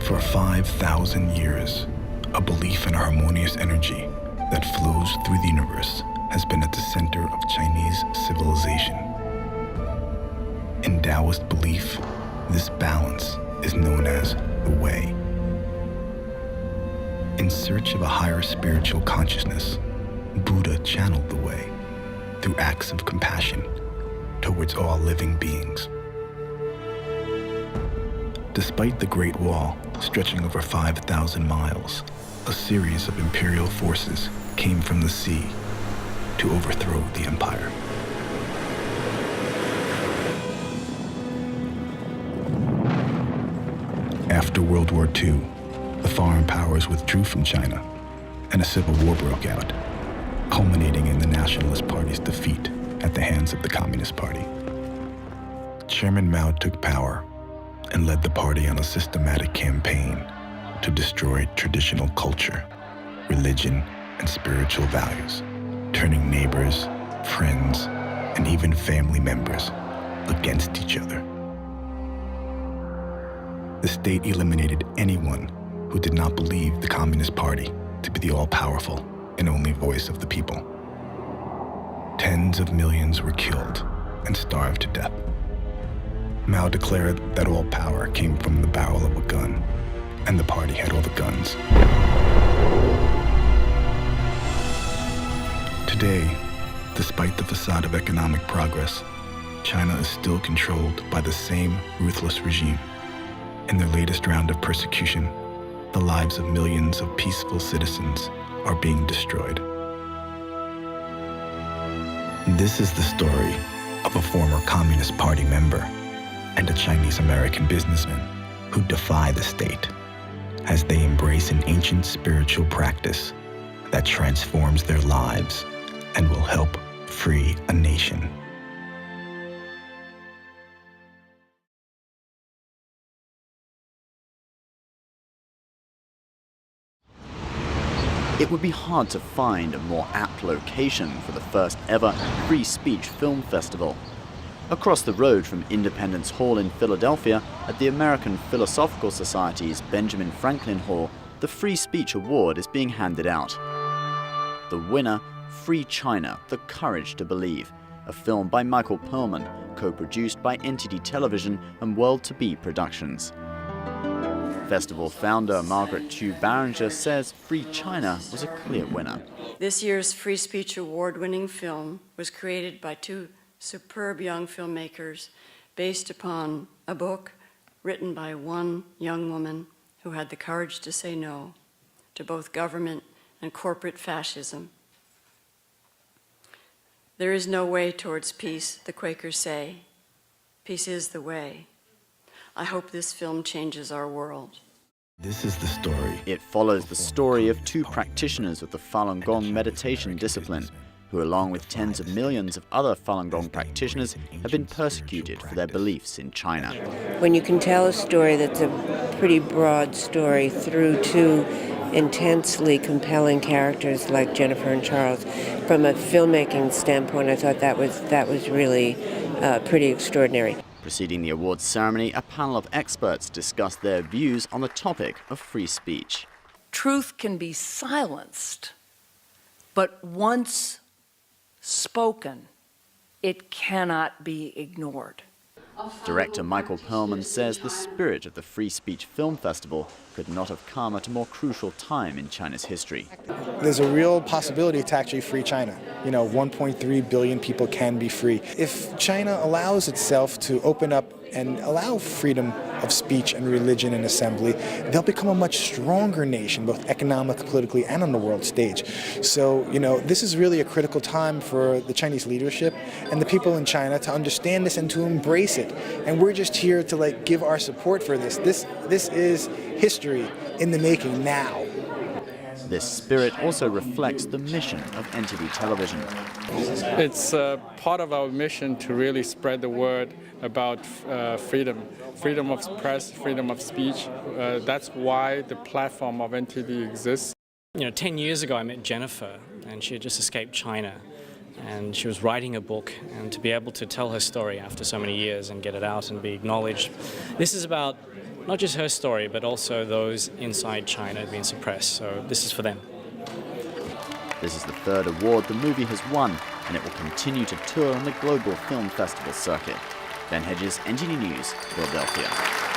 For 5,000 years, a belief in a harmonious energy that flows through the universe has been at the center of Chinese civilization. In Taoist belief, this balance is known as the Way. In search of a higher spiritual consciousness, Buddha channeled the Way through acts of compassion towards all living beings. Despite the Great Wall stretching over 5,000 miles, a series of imperial forces came from the sea to overthrow the empire. After World War II, the foreign powers withdrew from China, and a civil war broke out, culminating in the Nationalist Party's defeat at the hands of the Communist Party. Chairman Mao took power and led the party on a systematic campaign to destroy traditional culture, religion, and spiritual values, turning neighbors, friends, and even family members against each other. The state eliminated anyone who did not believe the Communist Party to be the all-powerful and only voice of the people. Tens of millions were killed and starved to death. Mao declared that all power came from the barrel of a gun, and the party had all the guns. Today, despite the facade of economic progress, China is still controlled by the same ruthless regime. In their latest round of persecution, the lives of millions of peaceful citizens are being destroyed. This is the story of a former Communist Party member and a Chinese-American businessman who defy the state as they embrace an ancient spiritual practice that transforms their lives and will help free a nation. It would be hard to find a more apt location for the first ever free speech film festival. Across the road from Independence Hall in Philadelphia, at the American Philosophical Society's Benjamin Franklin Hall, the Free Speech Award is being handed out. The winner, Free China, The Courage to Believe, a film by Michael Perlman, co-produced by NTD Television and World to Be Productions. Festival founder Margaret Chu Barringer says Free China was a clear winner. This year's Free Speech Award-winning film was created by two superb young filmmakers based upon a book written by one young woman who had the courage to say no to both government and corporate fascism. There is no way towards peace, the Quakers say. Peace is the way. I hope this film changes our world. This is the story. It follows the story of two practitioners of the Falun Gong meditation discipline, who along with tens of millions of other Falun Gong practitioners have been persecuted for their beliefs in China. When you can tell a story that's a pretty broad story through two intensely compelling characters like Jennifer and Charles, from a filmmaking standpoint, I thought that was really pretty extraordinary. Preceding the awards ceremony, a panel of experts discussed their views on the topic of free speech. Truth can be silenced, but once spoken, it cannot be ignored. Director Michael Perlman says the spirit of the Free Speech Film Festival could not have come at a more crucial time in China's history. There's a real possibility to actually free China. 1.3 billion people can be free. If China allows itself to open up and allow freedom of speech and religion and assembly, they'll become a much stronger nation, both economically, politically, and on the world stage. So, this is really a critical time for the Chinese leadership and the people in China to understand this and to embrace it. And we're just here to give our support for this. This is history in the making now. This spirit also reflects the mission of NTD Television. It's part of our mission to really spread the word about freedom of press, freedom of speech. That's why the platform of NTD exists. 10 years ago I met Jennifer, and she had just escaped China, and she was writing a book, and to be able to tell her story after so many years and get it out and be acknowledged. This is about not just her story, but also those inside China being suppressed. So this is for them. This is the third award the movie has won, and it will continue to tour on the global film festival circuit. Ben Hedges, NTD News, Philadelphia.